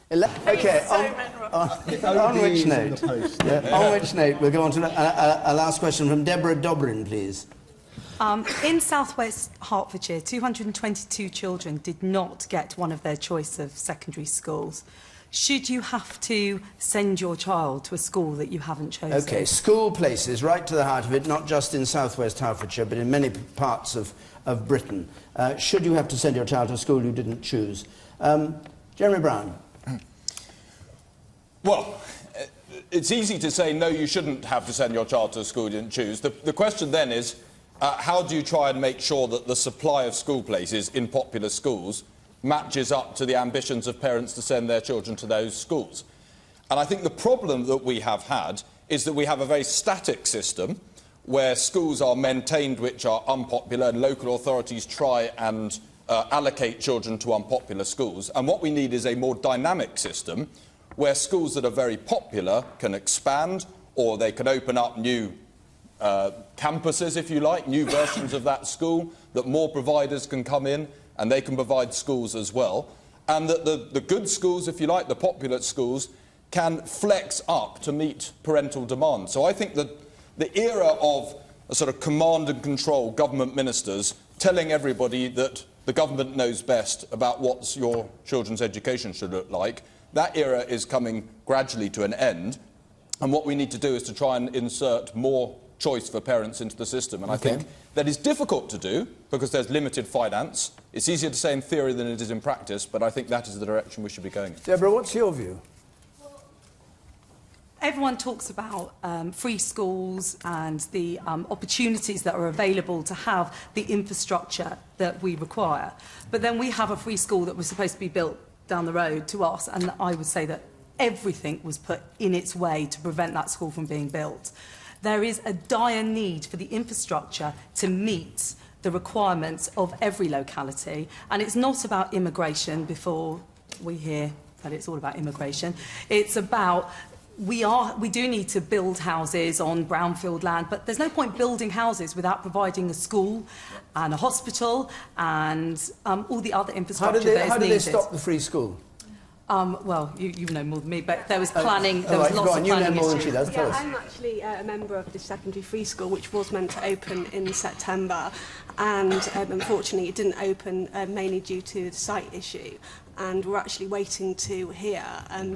Okay, on which note? On which note, we'll go on to a last question from Deborah Dobrin, please. In South West Hertfordshire, 222 children did not get one of their choice of secondary schools. Should you have to send your child to a school that you haven't chosen? OK, school places, right to the heart of it, not just in South West Hertfordshire, but in many parts of Britain. Should you have to send your child to a school you didn't choose? Jeremy Brown. Well, it's easy to say, no, you shouldn't have to send your child to a school you didn't choose. The question then is, how do you try and make sure that the supply of school places in popular schools matches up to the ambitions of parents to send their children to those schools? And I think the problem that we have had is that we have a very static system where schools are maintained which are unpopular and local authorities try and allocate children to unpopular schools. And what we need is a more dynamic system where schools that are very popular can expand, or they can open up new campuses, if you like, new versions of that school, that more providers can come in and they can provide schools as well. And that the good schools, if you like, the popular schools, can flex up to meet parental demand. So I think that the era of a sort of command and control government ministers telling everybody that the government knows best about what your children's education should look like, that era is coming gradually to an end. And what we need to do is to try and insert more choice for parents into the system. And I think that is difficult to do because there's limited finance. It's easier to say in theory than it is in practice, but I think that is the direction we should be going in. Deborah, what's your view? Everyone talks about free schools and the opportunities that are available to have the infrastructure that we require. But then we have a free school that was supposed to be built down the road to us, and I would say that everything was put in its way to prevent that school from being built. There is a dire need for the infrastructure to meet the requirements of every locality, and it's not about immigration before we hear that it's all about immigration. It's about we do need to build houses on brownfield land, but there's no point building houses without providing a school and a hospital and all the other infrastructure that is needed. How did they stop the free school? Well, you know more than me, but there was planning, there was lots of planning. You know more than she does, tell us. I'm actually a member of the secondary free school, which was meant to open in September, and unfortunately it didn't open mainly due to the site issue. And we're actually waiting to hear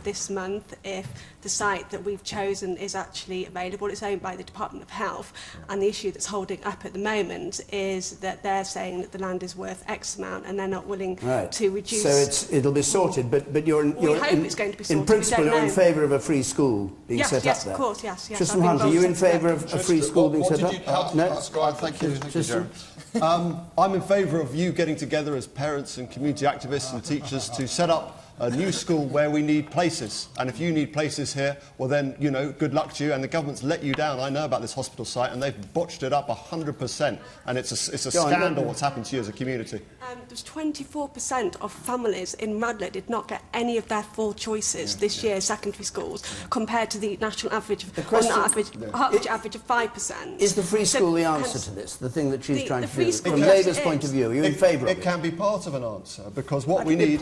this month if the site that we've chosen is actually available. It's owned by the Department of Health, and the issue that's holding up at the moment is that they're saying that the land is worth X amount and they're not willing to reduce. So it'll be sorted, but you're it's going to be sorted. In principle, you're in favour of a free school being set up there? Yes, of course, yes. Tristan Hunt, are you in favour of a free school being set up? No? Thank you, Jeremy. I'm in favour of you getting together as parents and community activists and teachers to set up a new school where we need places. And if you need places here, well then, you know, good luck to you. And the government's let you down. I know about this hospital site, and they've botched it up 100%. And it's a scandal what's happened to you as a community. There's 24% of families in Radley did not get any of their 4 choices this year, secondary schools, compared to the national average, average of 5%. Is the free school the answer to this, the thing that she's trying to do? From Labour's point of view, are you in favour of it? It can be part of an answer, because what we need...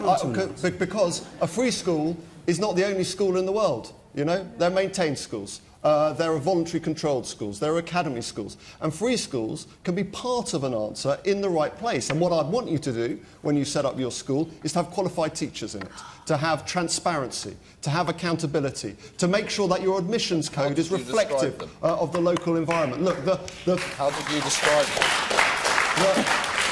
Because a free school is not the only school in the world, you know? They're maintained schools. There are voluntary controlled schools, there are academy schools, and free schools can be part of an answer in the right place. And what I'd want you to do when you set up your school is to have qualified teachers in it, to have transparency, to have accountability, to make sure that your admissions code is reflective of the local environment. Look, how did you describe them?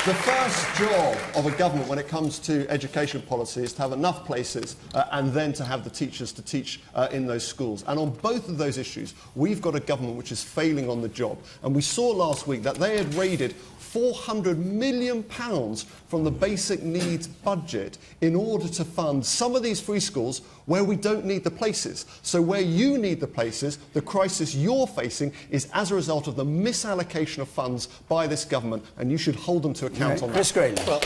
The first job of a government when it comes to education policy is to have enough places and then to have the teachers to teach in those schools. And on both of those issues, we've got a government which is failing on the job. And we saw last week that they had raided £400 million from the basic needs budget in order to fund some of these free schools where we don't need the places. So where you need the places, the crisis you're facing is as a result of the misallocation of funds by this government, and you should hold them to account on that. Chris Grayling. Well,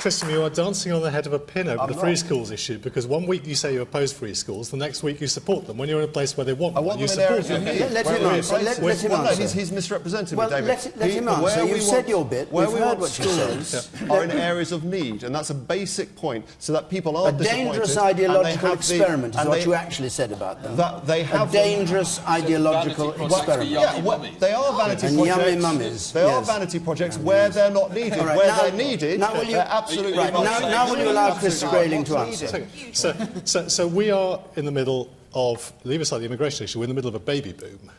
Christian, you are dancing on the head of a pin over the free schools issue, because one week you say you oppose free schools, the next week you support them. When you're in a place where they want them, you support them. Let him answer. Let him answer. He's misrepresenting well, me, David. Let him answer. You've said your bit. Where We've we heard want what you schools are in areas of need, and that's a basic point, so that people aren't disappointed. A dangerous ideological experiment is what you actually said about them. They have a dangerous ideological experiment. They are vanity and projects. Yummy mummies. They are vanity projects where they're not needed. Right, where now, they're needed, they're absolutely right, now will you allow Chris Grayling to answer? So we are in the middle of, leave aside the immigration issue, we're in the middle of a baby boom.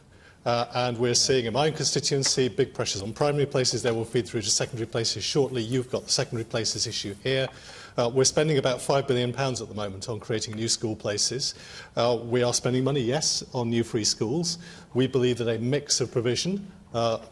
And we're seeing in my own constituency big pressures on primary places. They will feed through to secondary places shortly. You've got the secondary places issue here. We're spending about £5 billion at the moment on creating new school places. We are spending money, yes, on new free schools. We believe that a mix of provision,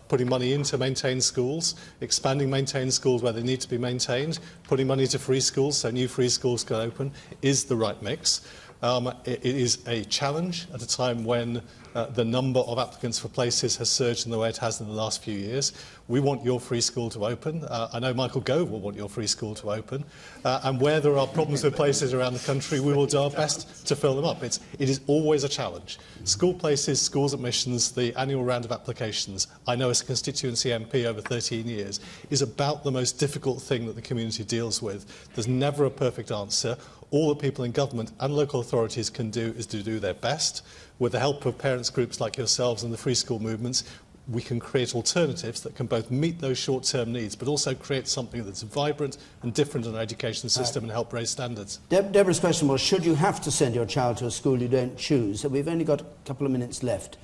putting money into maintained schools, expanding maintained schools where they need to be maintained, putting money into free schools so new free schools can open, is the right mix. It is a challenge at a time when the number of applicants for places has surged in the way it has in the last few years. We want your free school to open. I know Michael Gove will want your free school to open. And where there are problems with places around the country, we will do our best to fill them up. It is always a challenge. School places, schools admissions, the annual round of applications, I know as a constituency MP over 13 years, is about the most difficult thing that the community deals with. There's never a perfect answer. All that people in government and local authorities can do is to do their best. With the help of parents' groups like yourselves and the free school movements, we can create alternatives that can both meet those short-term needs but also create something that's vibrant and different in our education system and help raise standards. Deborah's question was, should you have to send your child to a school you don't choose? So we've only got a couple of minutes left.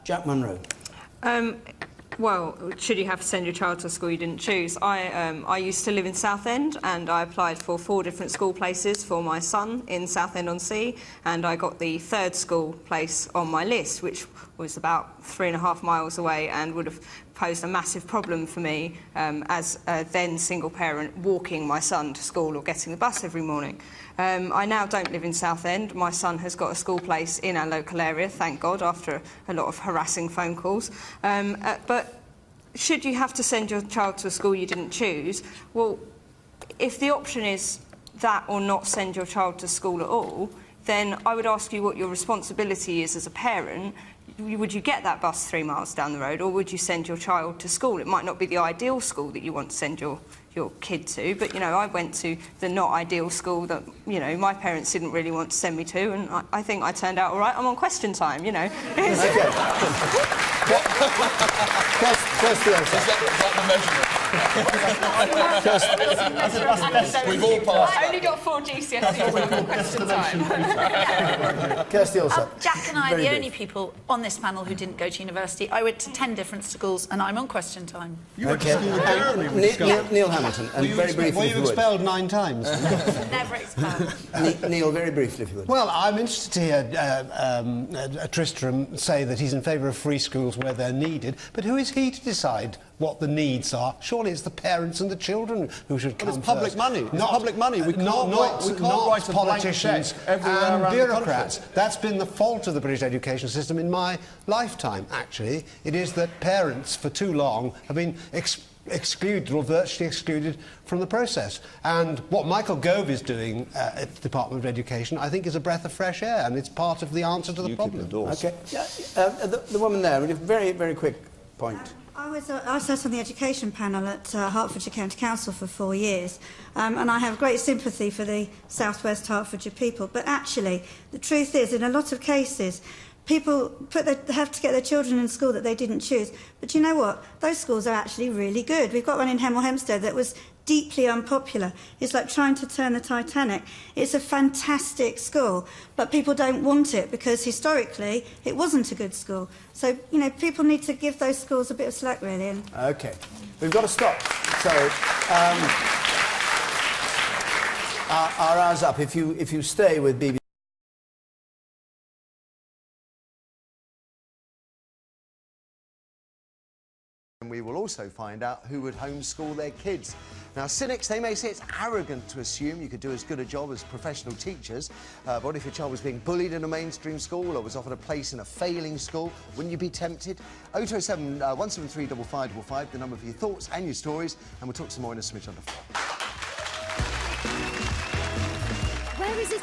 Jack Munro. Well, should you have to send your child to a school you didn't choose? I used to live in Southend, and I applied for 4 different school places for my son in Southend-on-Sea, and I got the 3rd school place on my list, which was about 3.5 miles away and would have posed a massive problem for me as a then single parent walking my son to school or getting the bus every morning. I now don't live in Southend. My son has got a school place in our local area, thank God, after a lot of harassing phone calls. But should you have to send your child to a school you didn't choose? Well, if the option is that or not send your child to school at all, then I would ask you what your responsibility is as a parent. Would you get that bus 3 miles down the road, or would you send your child to school? It might not be the ideal school that you want to send your kid to, but, you know, I went to the not ideal school that, you know, my parents didn't really want to send me to, and I think I turned out all right. I'm on question time, you know. Okay. That's the answer. Is that the measurement? We've all passed. I only got 4 GCSEs on question time. Kirsty also. Jack and I are the only people on this panel who didn't go to university. I went to 10 different schools, and I'm on question time. You went to school with Jeremy. Neil Hamilton, and very briefly, Were you expelled 9 times? Never expelled. Neil, very briefly, if you would. Well, I'm interested to hear Tristram say that he's in favour of free schools where they're needed, but who is he to decide what the needs are? Surely it's the parents and the children who should come But it's public first. money. It's public money. We can't not write a blank politicians cheque everywhere and around bureaucrats. the country. That's been the fault of the British education system in my lifetime, actually. It is that parents, for too long, have been excluded or virtually excluded from the process. And what Michael Gove is doing at the Department of Education, I think, is a breath of fresh air, and it's part of the answer to the problem. Okay. The woman there, a very, very quick point. I sat on the education panel at Hertfordshire County Council for 4 years, and I have great sympathy for the South West Hertfordshire people. But actually, the truth is, in a lot of cases, people have to get their children in school that they didn't choose. But you know what? Those schools are actually really good. We've got one in Hemel Hempstead that was deeply unpopular. It's like trying to turn the Titanic. It's a fantastic school, but people don't want it because historically it wasn't a good school. So, you know, people need to give those schools a bit of slack, really. Okay. We've got to stop. So, our hour's up. If you stay with BBC... And we will also find out who would homeschool their kids. Now, cynics, they may say it's arrogant to assume you could do as good a job as professional teachers. But what if your child was being bullied in a mainstream school or was offered a place in a failing school? Wouldn't you be tempted? 0207 173 5555, the number for your thoughts and your stories. And we'll talk some more in a smidge under 4.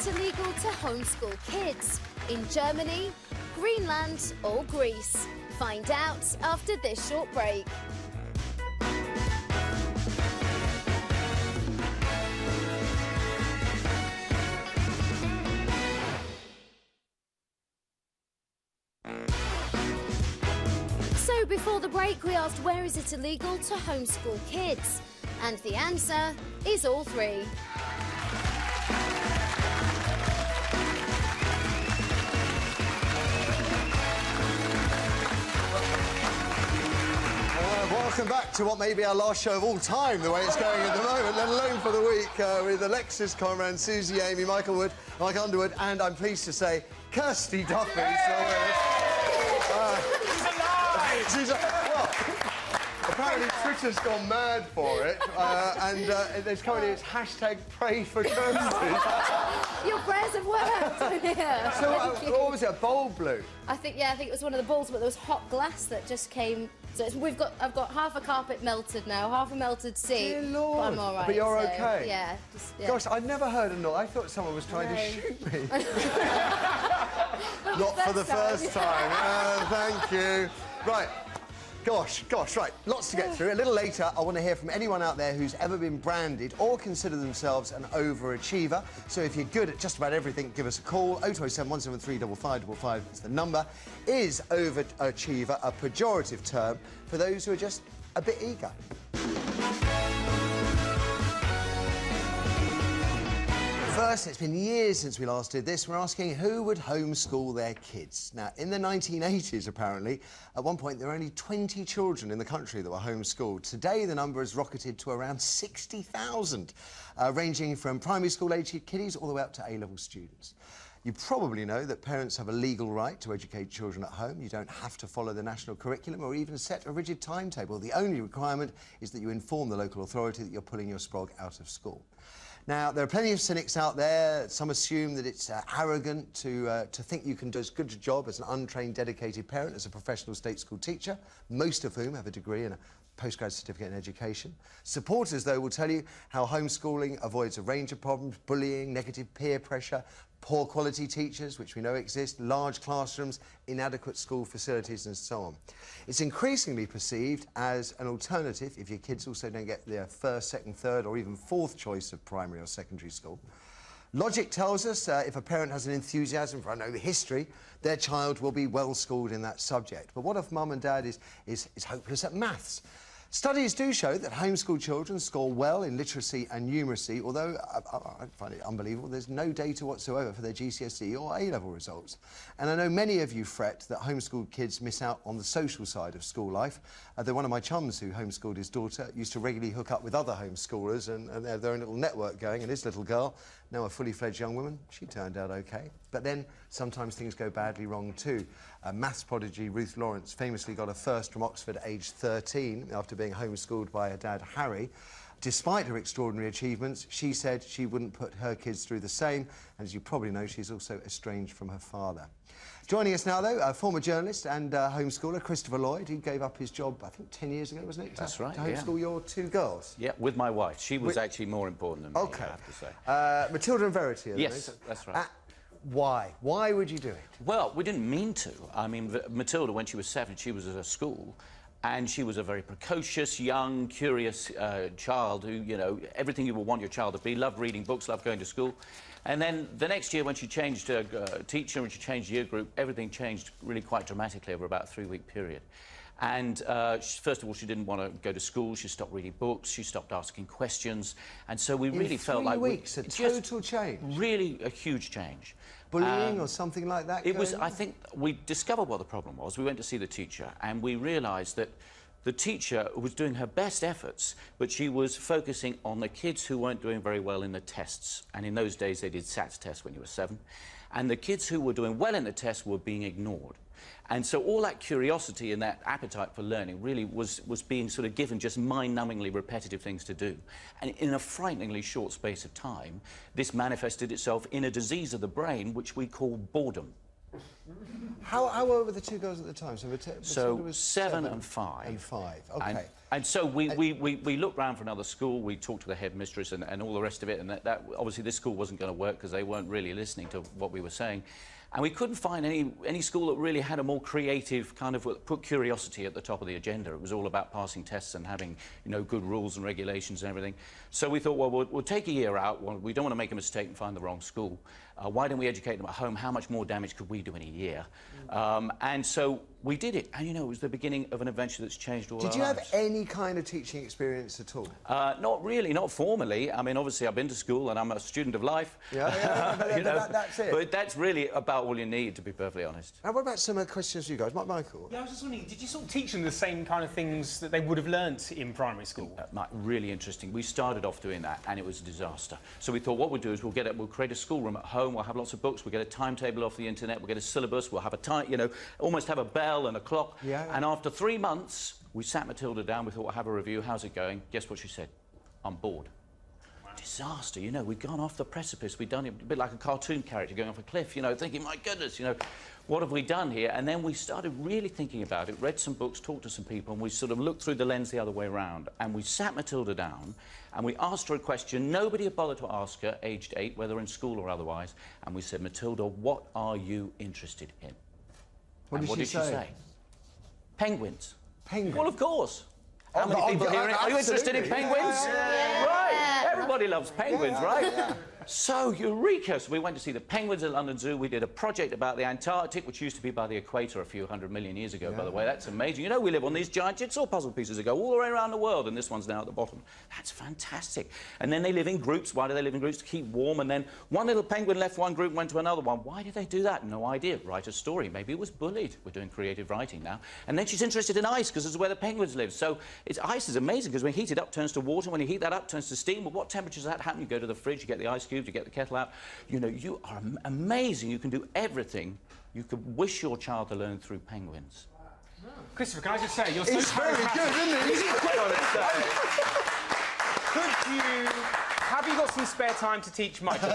illegal to homeschool kids? In Germany, Greenland or Greece? Find out after this short break. So before the break, we asked, where is it illegal to homeschool kids? And the answer is all three. Welcome back to what may be our last show of all time, the way it's going at the moment, let alone for the week, with Alexis Conran, Susie Amy, Michael Wood, Mike Underwood, and I'm pleased to say, Kirsty Duffy. She's well, apparently Twitter's gone mad for it, and there's currently it's hashtag pray for Kirsty. Your prayers have worked. Yeah. So what was it, a bowl blue? I think it was one of the balls, but there was hot glass that just came. So I've got half a carpet melted now, half a melted seat. Dear Lord. But I'm all right. But you're so, okay. Yeah, yeah. Gosh, I'd never heard a noise. I thought someone was trying to shoot me. Not for the first time. Thank you. Right. Gosh, right, lots to get through. A little later, I want to hear from anyone out there who's ever been branded or consider themselves an overachiever. So if you're good at just about everything, give us a call. 0207 173 5555 is the number. Is overachiever a pejorative term for those who are just a bit eager? First, it's been years since we last did this. We're asking who would homeschool their kids. Now, in the 1980s, apparently, at one point there were only 20 children in the country that were homeschooled. Today, the number has rocketed to around 60,000, ranging from primary school-aged kiddies all the way up to A-level students. You probably know that parents have a legal right to educate children at home. You don't have to follow the national curriculum or even set a rigid timetable. The only requirement is that you inform the local authority that you're pulling your sprog out of school. Now, there are plenty of cynics out there. Some assume that it's arrogant to think you can do as good a job as an untrained, dedicated parent as a professional state school teacher, most of whom have a degree and a postgrad certificate in education. Supporters, though, will tell you how homeschooling avoids a range of problems: bullying, negative peer pressure, poor quality teachers, which we know exist, large classrooms, inadequate school facilities, and so on. It's increasingly perceived as an alternative if your kids also don't get their first, second, third, or even fourth choice of primary or secondary school. Logic tells us if a parent has an enthusiasm for, I know, history, their child will be well schooled in that subject. But what if mum and dad is hopeless at maths? Studies do show that homeschooled children score well in literacy and numeracy, although I find it unbelievable there's no data whatsoever for their GCSE or A-level results. And I know many of you fret that homeschooled kids miss out on the social side of school life. Though one of my chums who homeschooled his daughter used to regularly hook up with other homeschoolers and they have their own little network going, and his little girl, now a fully fledged young woman, she turned out okay. But then sometimes things go badly wrong too. Maths prodigy Ruth Lawrence famously got a first from Oxford at age 13 after being homeschooled by her dad Harry. Despite her extraordinary achievements, she said she wouldn't put her kids through the same, and as you probably know, she's also estranged from her father. Joining us now, though, a former journalist and homeschooler, Christopher Lloyd. He gave up his job, I think, 10 years ago, wasn't it? That's right, to homeschool your two girls. Yeah, with my wife. She was actually more important than me, okay. I have to say. Matilda and Verity, yes, that's right. Why? Why would you do it? Well, we didn't mean to. I mean, Matilda, when she was 7, she was at a school, and she was a very precocious, young, curious child who, you know, everything you would want your child to be, loved reading books, loved going to school. And then the next year, when she changed teacher and she changed year group, everything changed really quite dramatically over about a 3-week period. And first of all, she didn't want to go to school. She stopped reading books. She stopped asking questions. And so we really felt like... In 3 weeks, a total change? Really a huge change. Bullying or something like that? It was, I think, we discovered what the problem was. We went to see the teacher and we realised that the teacher was doing her best efforts, but she was focusing on the kids who weren't doing very well in the tests. And in those days, they did SATs tests when you were 7. And the kids who were doing well in the tests were being ignored. And so all that curiosity and that appetite for learning really was being sort of given just mind-numbingly repetitive things to do. And in a frighteningly short space of time, this manifested itself in a disease of the brain which we call boredom. How old were the two girls at the time? So, So was 7 and 5. And 5, OK. And so we looked round for another school, we talked to the headmistress and all the rest of it, and that obviously this school wasn't going to work because they weren't really listening to what we were saying. And we couldn't find any school that really had a more creative kind of put curiosity at the top of the agenda. It was all about passing tests and having, you know, good rules and regulations and everything. So we thought, well, we'll take a year out. Well, we don't want to make a mistake and find the wrong school. Why don't we educate them at home? How much more damage could we do in a year? And so we did it. And, you know, it was the beginning of an adventure that's changed all our lives. Did you have any kind of teaching experience at all? Not really, not formally. I mean, obviously, I've been to school and I'm a student of life. Yeah, you know, that's it. But that's really about all you need, to be perfectly honest. Now, what about some of the questions for you guys? Michael? Yeah, I was just wondering, did you sort of teach them the same kind of things that they would have learnt in primary school? Really interesting. We started off doing that and it was a disaster. So we thought what we'll do is we'll create a schoolroom at home, we'll have lots of books, we'll get a timetable off the internet, we'll get a syllabus, we'll have you know, almost have a bell and a clock. Yeah. And after 3 months, we sat Matilda down, we thought we'll have a review, how's it going? Guess what she said? I'm bored. Disaster, you know, we'd gone off the precipice, we'd done it a bit like a cartoon character going off a cliff, you know, thinking, my goodness, you know, what have we done here? And then we started really thinking about it, read some books, talked to some people, and we sort of looked through the lens the other way around. And we sat Matilda down, and we asked her a question nobody had bothered to ask her, aged 8, whether in school or otherwise, and we said, Matilda, what are you interested in? What did she say? Penguins. Penguins? Well, of course. How many people here are you interested in penguins? Yeah. Right. Everybody loves penguins, right? Yeah. So, eureka! So we went to see the penguins at London Zoo. We did a project about the Antarctic, which used to be by the equator a few 100 million years ago, by the way. That's amazing. You know, we live on these giant jigsaw puzzle pieces that go all the way around the world, and this one's now at the bottom. That's fantastic. And then they live in groups. Why do they live in groups? To keep warm. And then one little penguin left one group and went to another one. Why did they do that? No idea. Write a story. Maybe it was bullied. We're doing creative writing now. And then she's interested in ice, because this is where the penguins live. So ice is amazing, because when you heat it up, it turns to water. When you heat that up, it turns to steam. Well, what temperature does that happen? You go to the fridge, you get the ice cubes, you get the kettle out. You know, you are amazing. You can do everything you could wish your child to learn through penguins. Christopher, can I just say, you're so It's very good, isn't it? Could you... Have you got some spare time to teach Michael?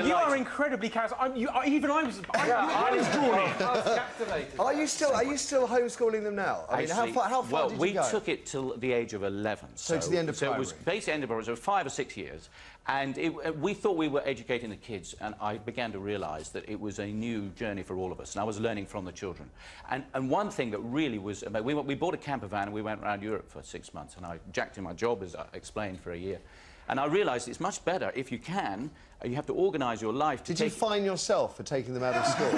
You are incredibly charismatic. Even I was drawn in. I was captivated. Are you still homeschooling them now? I mean, Actually, how far did you go? We took it till the age of 11. So to the end of primary. So it was basically end of primary, so 5 or 6 years. And we thought we were educating the kids, and I began to realise that it was a new journey for all of us, and I was learning from the children. And one thing that really was... We bought a camper van and we went around Europe for 6 months, and I jacked in my job, as I explained, for a year. And I realised it's much better, if you can, you have to organise your life to Did you fine yourself for taking them out of school?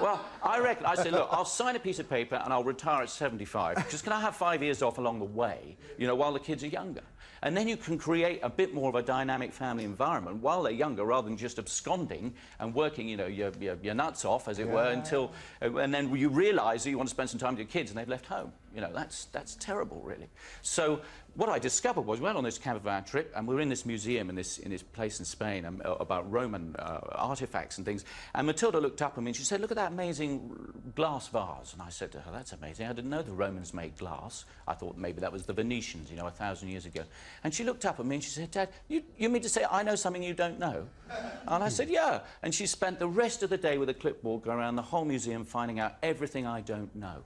Well, I said, look, I'll sign a piece of paper and I'll retire at 75. Just can I have 5 years off along the way, you know, while the kids are younger? And then you can create a bit more of a dynamic family environment while they're younger, rather than just absconding and working, you know, your nuts off, as it were, until... and then you realise that you want to spend some time with your kids and they've left home. You know, that's terrible, really. So what I discovered was we went on this camper van trip, and we were in this museum in this place in Spain about Roman artifacts and things. And Matilda looked up at me and she said, "Look at that amazing glass vase." And I said to her, "That's amazing. I didn't know the Romans made glass. I thought maybe that was the Venetians, you know, 1,000 years ago." And she looked up at me and she said, "Dad, you mean to say I know something you don't know?" And I said, "Yeah." And she spent the rest of the day with a clipboard going around the whole museum finding out everything I don't know.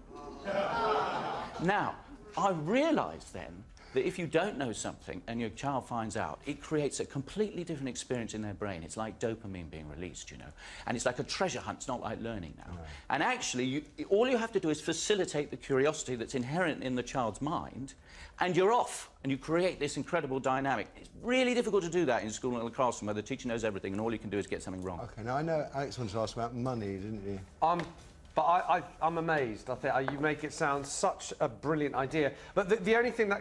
Now, I realised then that if you don't know something and your child finds out, it creates a completely different experience in their brain. It's like dopamine being released, you know. And it's like a treasure hunt. It's not like learning now. Right. And actually, all you have to do is facilitate the curiosity that's inherent in the child's mind, and you're off, and you create this incredible dynamic. It's really difficult to do that in school and in the classroom, where the teacher knows everything and all you can do is get something wrong. OK, now I know Alex wanted to ask about money, didn't you? But I'm amazed. I think you make it sound such a brilliant idea. But the only thing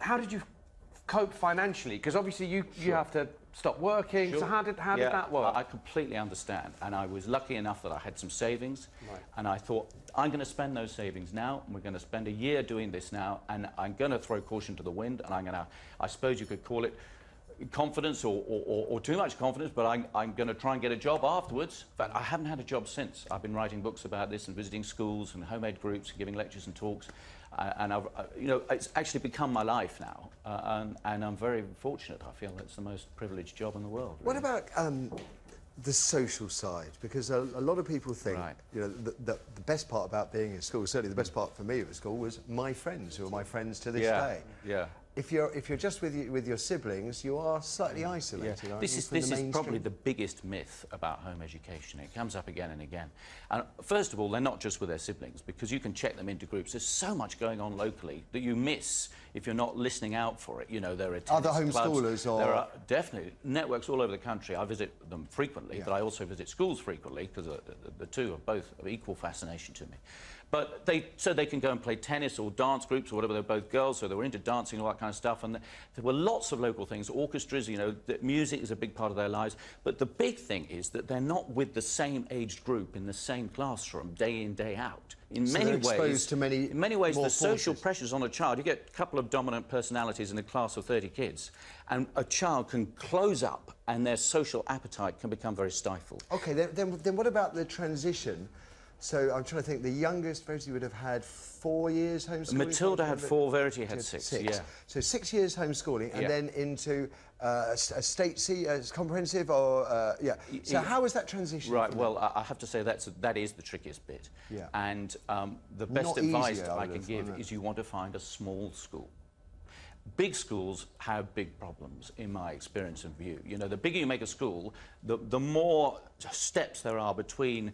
how did you cope financially? Because obviously you have to stop working. Sure. So how did that work? I completely understand, and I was lucky enough that I had some savings, and I thought, I'm going to spend those savings now, and we're going to spend a year doing this now, and I'm going to throw caution to the wind, and I'm going to, I suppose you could call it confidence or too much confidence, but I'm going to try and get a job afterwards. But I haven't had a job since. I've been writing books about this and visiting schools and home ed groups and giving lectures and talks, and you know, it's actually become my life now, and I'm very fortunate. I feel it's the most privileged job in the world. Really. What about the social side, because a lot of people think, you know, the best part about being in school, certainly the best part for me at school, was my friends, who are my friends to this day. Yeah. If you're just with your siblings, you are slightly isolated. Aren't This you, is from the probably mainstream? the biggest myth about home education. It comes up again and again. And first of all, they're not just with their siblings, because you can check them into groups. There's so much going on locally that you miss if you're not listening out for it. You know, there are Other tennis clubs, homeschoolers or... there are definitely networks all over the country. I visit them frequently, but I also visit schools frequently, because the two are both of equal fascination to me. But so they can go and play tennis or dance groups or whatever. They're both girls, so they were into dancing and all that kind of stuff. And there were lots of local things, orchestras, you know, music is a big part of their lives. But the big thing is that they're not with the same aged group in the same classroom, day in, day out. In many ways, the social pressures on a child, you get a couple of dominant personalities in a class of 30 kids, and a child can close up and their social appetite can become very stifled. OK, then what about the transition? So I'm trying to think, the youngest Verity would have had 4 years homeschooling? Matilda had 4, Verity had 6, yeah. So 6 years homeschooling, and then into a state C, comprehensive, or, So how was that transition? Right, well, I have to say that is the trickiest bit. Yeah. And the best advice that I can give is you want to find a small school. Big schools have big problems, in my experience and view. You know, the bigger you make a school, the more steps there are between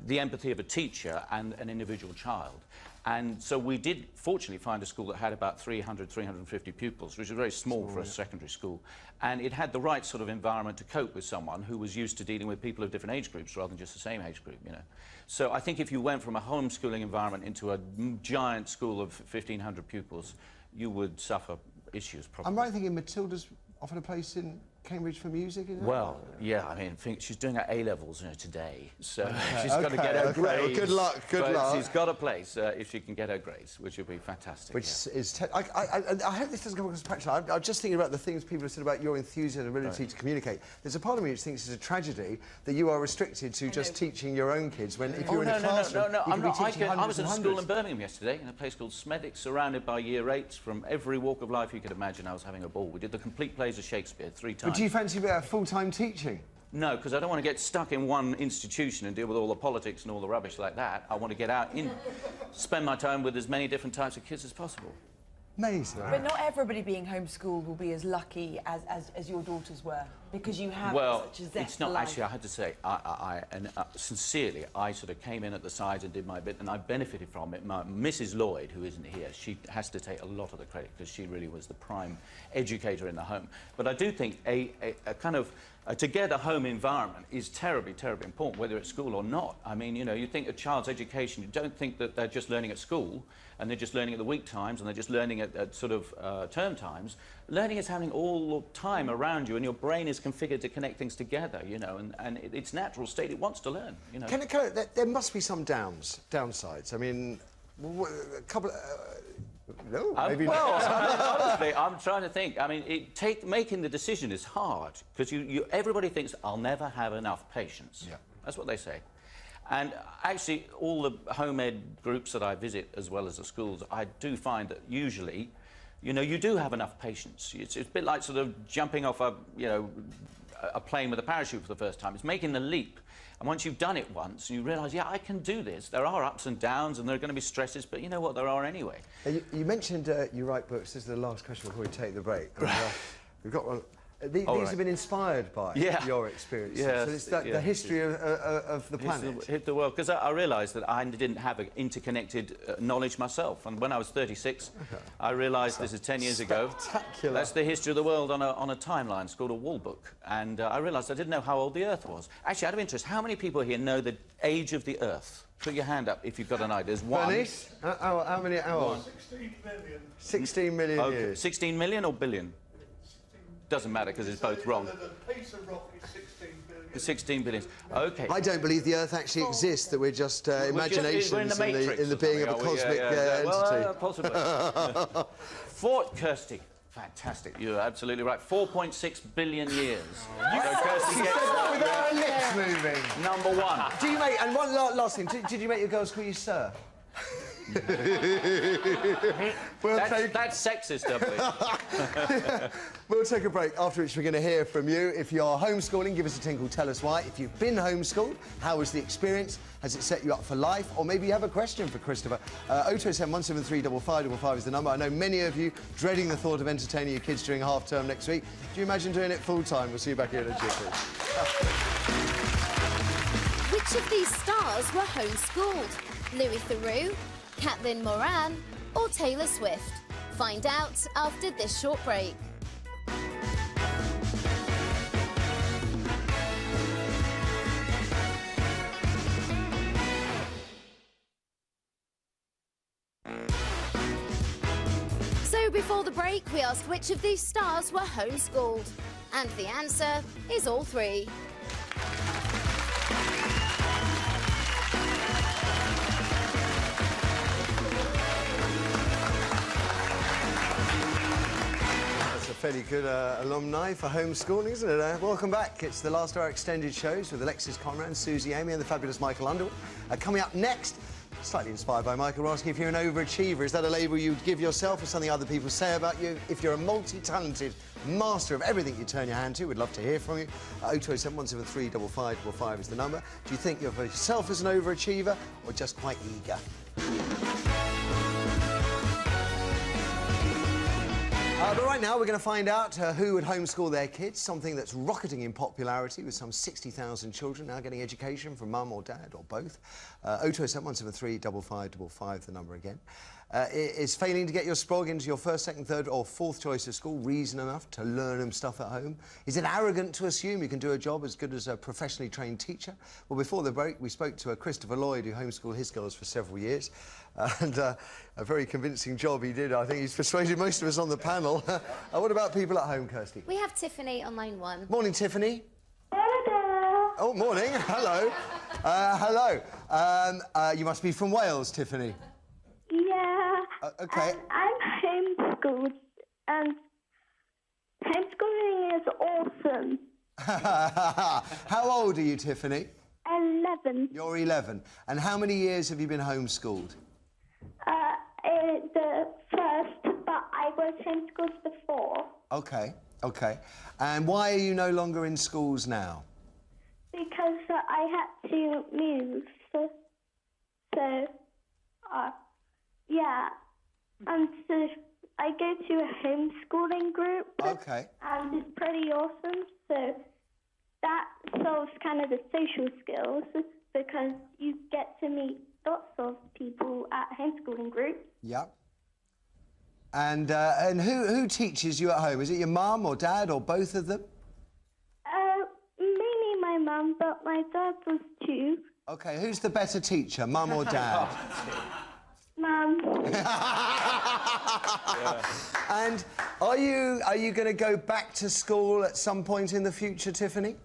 the empathy of a teacher and an individual child. And so we did, fortunately, find a school that had about 300, 350 pupils, which is very small for a secondary school. And it had the right sort of environment to cope with someone who was used to dealing with people of different age groups rather than just the same age group, you know. So I think if you went from a homeschooling environment into a giant school of 1,500 pupils, you would suffer issues, probably. I'm right thinking Matilda's offered a place in Cambridge for music, is it? Well, yeah, I mean, she's doing her A-levels, you know, today, so she's got to get her grades. Well, good luck, good luck. She's got a place if she can get her grades, which would be fantastic. Which is... I hope this doesn't come across as practical. I'm just thinking about the things people have said about your enthusiasm and ability to communicate. There's a part of me which thinks it's a tragedy that you are restricted to just teaching your own kids, when if you're in a classroom, no, I'm not. I was at a school in Birmingham yesterday, in a place called Smethwick, surrounded by year 8s from every walk of life you could imagine. I was having a ball. We did the complete plays of Shakespeare 3 times. But do you fancy full-time teaching? No, because I don't want to get stuck in one institution and deal with all the politics and all the rubbish like that. I want to get out spend my time with as many different types of kids as possible. Amazing. But not everybody being homeschooled will be as lucky as your daughters were, because you have such a zest it's not for life. actually. I had to say, sincerely, I sort of came in at the sides and did my bit, and I benefited from it. Mrs. Lloyd, who isn't here, she has to take a lot of the credit because she really was the prime educator in the home. But I do think a kind of a together home environment is terribly, terribly important, whether it's school or not. I mean, you know, you think a child's education, you don't think that they're just learning at school and they're just learning at the week times and they're just learning at sort of term times. Learning is happening all the time around you, and your brain is configured to connect things together, you know, and its natural state, it wants to learn, you know. There must be some downsides. I mean, a couple... no, maybe well, not. honestly, I'm trying to think. I mean, making the decision is hard, because everybody thinks, I'll never have enough patience. Yeah. That's what they say. And actually, all the home ed groups that I visit, as well as the schools, I do find that usually, you know, you do have enough patience. It's a bit like sort of jumping off a plane with a parachute for the first time. It's making the leap. And once you've done it once, you realise, yeah, I can do this. There are ups and downs, and there are going to be stresses, but you know what? There are anyway. You mentioned you write books. This is the last question before we take the break. And, we've got one. These have been inspired by your experiences. Yeah, so it's the history of the planet. Hit the world, because I realised that I didn't have an interconnected knowledge myself. And when I was 36, I realised, this is 10 years ago, that's the history of the world on a timeline. It's called a wall book. And I realised I didn't know how old the Earth was. Actually, out of interest, how many people here know the age of the Earth? Put your hand up if you've got an idea. There's one. Bernice, how many hours? 16 million. 16 million years. 16 million or billion? Doesn't matter, because it's both wrong. The piece of rock is 16 billion. 16 billion. OK. I don't believe the Earth actually exists, that we're just imaginations in the being of a cosmic entity. Well, possibly. Fort Kirsty. Fantastic. You're absolutely right. 4.6 billion years. You said that without her lips moving. Number one. Do you make... And one last thing. Did you make your girls call you sir? That's sexist, doubly. We'll take a break, after which we're going to hear from you. If you're homeschooling, give us a tinkle, tell us why. If you've been homeschooled, how was the experience? Has it set you up for life? Or maybe you have a question for Christopher. 0207 173 555 is the number. I know many of you dreading the thought of entertaining your kids during half-term next week. Do you imagine doing it full-time? We'll see you back here in a jiffy. Which of these stars were homeschooled? Louis Theroux, Caitlin Moran, or Taylor Swift? Find out after this short break. So before the break, we asked which of these stars were homeschooled. And the answer is all three. Fairly good alumni for homeschooling, isn't it? Welcome back. It's the last of our extended shows with Alexis Conrad, Susie Amy and the fabulous Michael Underwood. Coming up next, slightly inspired by Michael, we're asking if you're an overachiever. Is that a label you'd give yourself or something other people say about you? If you're a multi-talented master of everything you turn your hand to, we'd love to hear from you. 0207 173 555 is the number. Do you think of yourself as an overachiever or just quite eager? But right now, we're going to find out who would homeschool their kids, something that's rocketing in popularity with some 60,000 children now getting education from mum or dad or both. 0207 173 555, the number again. Is failing to get your sprog into your first, second, third or fourth choice of school reason enough to learn them stuff at home? Is it arrogant to assume you can do a job as good as a professionally trained teacher? Well, before the break, we spoke to Christopher Lloyd, who homeschooled his girls for several years. And a very convincing job he did. I think he's persuaded most of us on the panel. What about people at home, Kirsty? We have Tiffany on line 1. Morning, Tiffany. Hello. Oh, morning. Hello. Hello. You must be from Wales, Tiffany. Yeah. OK. I'm homeschooled, and homeschooling is awesome. How old are you, Tiffany? 11. You're 11. And how many years have you been homeschooled? The first, but I was homeschooled before. OK, OK. And why are you no longer in schools now? Because I had to move. Yeah. And so I go to a homeschooling group. OK. And it's pretty awesome. So that solves kind of the social skills because you get to meet lots of people at homeschooling groups. Yep. And who teaches you at home? Is it your mum or dad or both of them? Mainly my mum, but my dad was too. OK, who's the better teacher, mum or dad? Mum. And are you going to go back to school at some point in the future, Tiffany?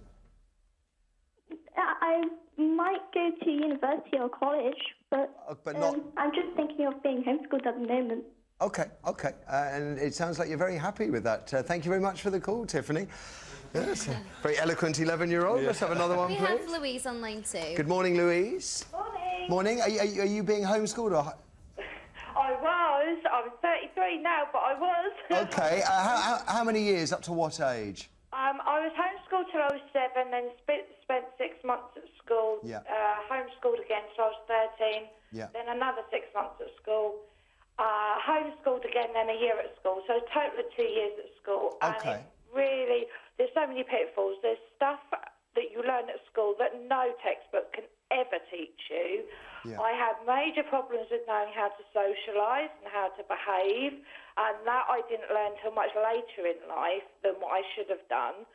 I might go to university or college, but not... I'm just thinking of being homeschooled at the moment. OK, OK. And it sounds like you're very happy with that. Thank you very much for the call, Tiffany. Yes, a very eloquent 11-year-old. Yeah. Let's have another one, we please. We have Louise on line 2. Good morning, Louise. Morning. Morning. Are you being homeschooled or...? I was. I'm 33 now, but I was. OK. How many years? Up to what age? I was homeschooled till I was 7, then spent 6 months at school. Yeah. Homeschooled again till I was 13. Yeah. Then another 6 months at school. Homeschooled again, then a year at school. So a total of 2 years at school. OK. And really, there's so many pitfalls. There's stuff that you learn at school that no textbook can ever teach you. Yeah. I had major problems with knowing how to socialise and how to behave, and that I didn't learn till much later in life than what I should have done.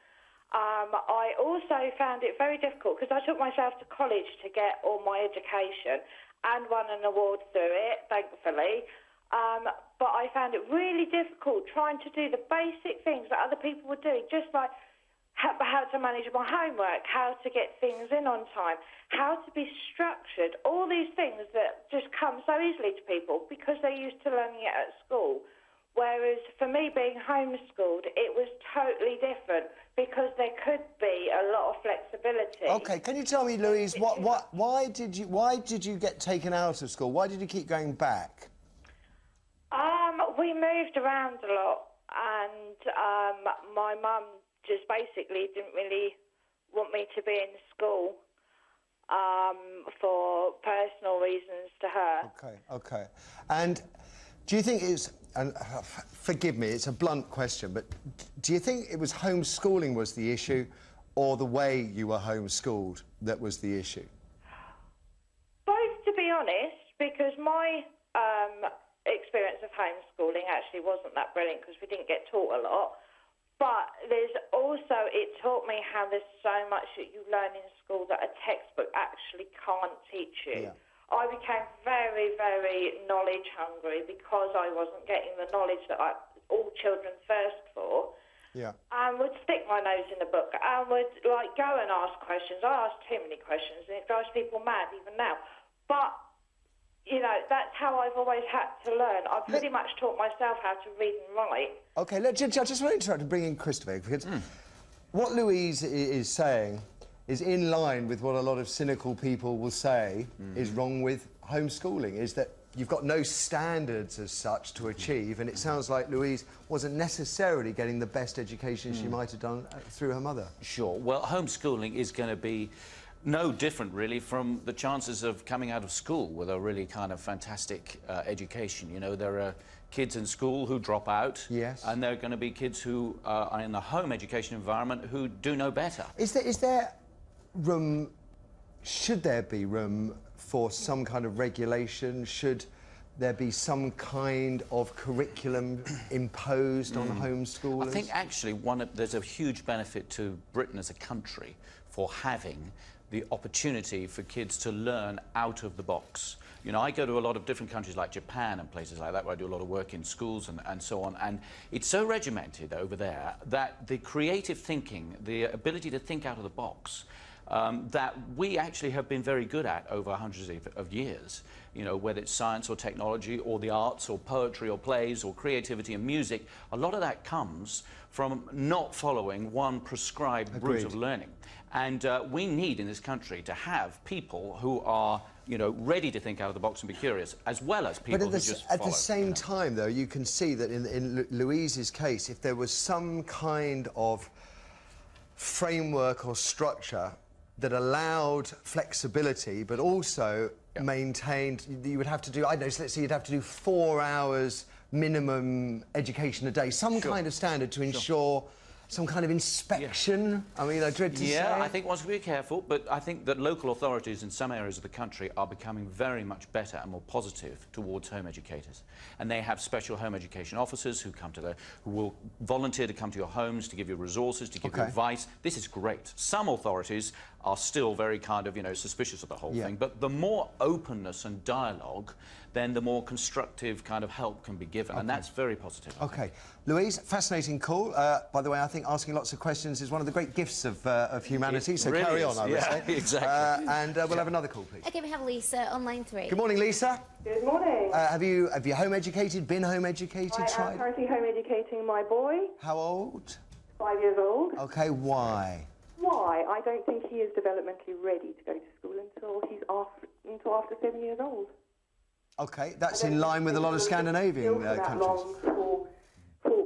I also found it very difficult because I took myself to college to get all my education and won an award through it, thankfully. But I found it really difficult trying to do the basic things that other people were doing, just like how to manage my homework, how to get things in on time, how to be structured, all these things that just come so easily to people because they're used to learning it at school. Whereas for me being homeschooled, it was totally different because there could be a lot of flexibility. OK, can you tell me, Louise, why did you get taken out of school? Why did you keep going back? We moved around a lot, and my mum just basically didn't really want me to be in school for personal reasons to her. OK. And do you think it's... And forgive me, it's a blunt question, but do you think it was homeschooling was the issue or the way you were homeschooled that was the issue? Both, to be honest, because my experience of homeschooling actually wasn't that brilliant because we didn't get taught a lot. But there's also, it taught me how there's so much that you learn in school that a textbook actually can't teach you. Yeah. I became very, very knowledge hungry because I wasn't getting the knowledge that all children thirst for. Yeah. And would stick my nose in the book and would like go and ask questions. I asked too many questions and it drives people mad even now. But, you know, that's how I've always had to learn. I pretty much taught myself how to read and write. OK, I just want to interrupt and bring in Christopher, because what Louise is saying is in line with what a lot of cynical people will say is wrong with homeschooling, is that you've got no standards as such to achieve, and it sounds like Louise wasn't necessarily getting the best education she might have done through her mother. Sure. Well, homeschooling is going to be no different, really, from the chances of coming out of school with a really kind of fantastic education. You know, there are kids in school who drop out. Yes. And there are going to be kids who are in the home education environment who do no better. Is there room, should there be room for some kind of regulation? Should there be some kind of curriculum imposed on homeschoolers? I think actually there's a huge benefit to Britain as a country for having the opportunity for kids to learn out of the box. You know, I go to a lot of different countries like Japan and places like that where I do a lot of work in schools and so on, and it's so regimented over there that the creative thinking, the ability to think out of the box, that we actually have been very good at over hundreds of years. You know, whether it's science or technology or the arts or poetry or plays or creativity and music, a lot of that comes from not following one prescribed route of learning. And we need in this country to have people who are, you know, ready to think out of the box and be curious, as well as people who just follow. At the same time, though, you can see that in Louise's case, if there was some kind of framework or structure that allowed flexibility, but also maintained, you would have to do, I don't know, so let's say you'd have to do 4 hours minimum education a day, some kind of standard to ensure some kind of inspection. I mean, I dread to say. Yeah, I think one should be careful, but I think that local authorities in some areas of the country are becoming very much better and more positive towards home educators. And they have special home education officers who who will volunteer to come to your homes to give you resources, to give you advice. This is great. Some authorities are still very kind of, you know, suspicious of the whole thing, but the more openness and dialogue, then the more constructive kind of help can be given, and that's very positive. OK. Louise, fascinating call. By the way, I think asking lots of questions is one of the great gifts of humanity, so really carry on, I would say. Exactly. And we'll have another call, please. OK, we have Lisa on line 3. Good morning, Lisa. Good morning. Have you home educated, been home educated, I am currently home educating my boy. How old? 5 years old. OK, why? Why? I don't think he is developmentally ready to go to school until after 7 years old. OK, that's in line with a lot of Scandinavian countries. For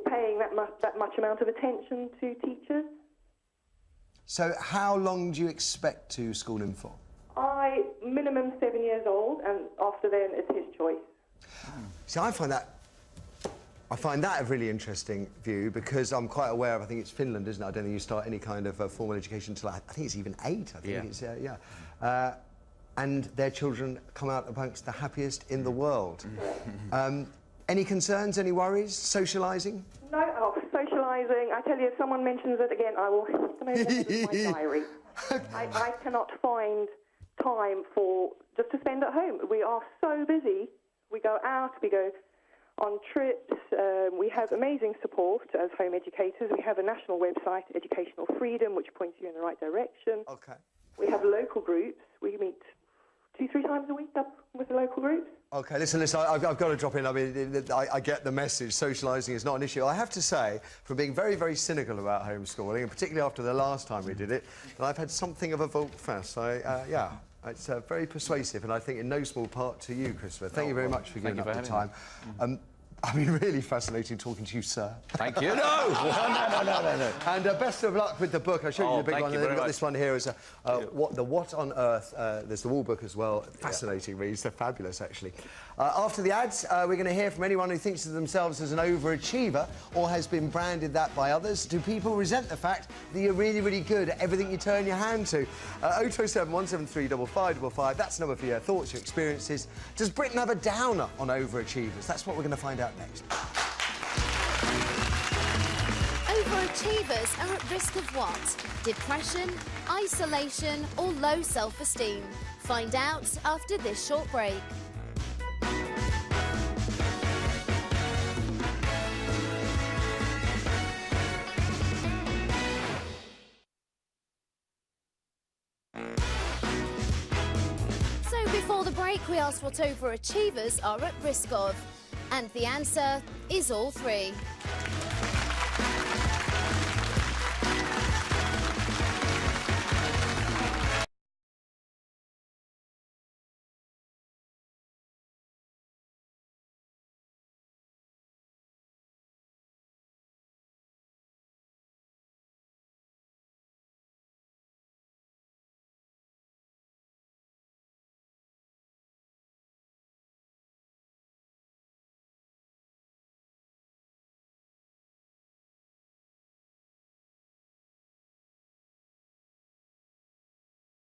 paying that much amount of attention to teachers. So how long do you expect to school him for? Minimum 7 years old, and after then it's his choice. See, I find that a really interesting view, because I'm quite aware of, I think it's Finland, isn't it? I don't think you start any kind of formal education until I think it's even 8. I think it's and their children come out amongst the happiest in the world. Any concerns, any worries? Socialising? No, socialising. I tell you, if someone mentions it again, I will hit them over the head with my diary. I cannot find time just to spend at home. We are so busy. We go out, we go on trips. We have amazing support as home educators. We have a national website, Educational Freedom, which points you in the right direction. OK. We have local groups. We meet 2-3 times a week up with the local groups. OK, listen, I've got to drop in. I mean, I get the message. Socialising is not an issue. I have to say, from being very, very cynical about homeschooling, and particularly after the last time we did it, that I've had something of a volte-face. Yeah, it's very persuasive, and I think in no small part to you, Christopher. Thank you very much for giving up the time. I've been really fascinating talking to you, sir. Thank you. No! No. And best of luck with the book. I showed you the big one, and then we've got this one here as What on Earth. There's the Wall book as well. Fascinating reads. They're fabulous, actually. After the ads, we're going to hear from anyone who thinks of themselves as an overachiever or has been branded that by others. Do people resent the fact that you're really, really good at everything you turn your hand to? 0207 173 5555. That's the number for your thoughts, your experiences. Does Britain have a downer on overachievers? That's what we're going to find out next. Overachievers are at risk of what? Depression, isolation, or low self-esteem? Find out after this short break. So before the break, we asked what overachievers are at risk of. And the answer is all three.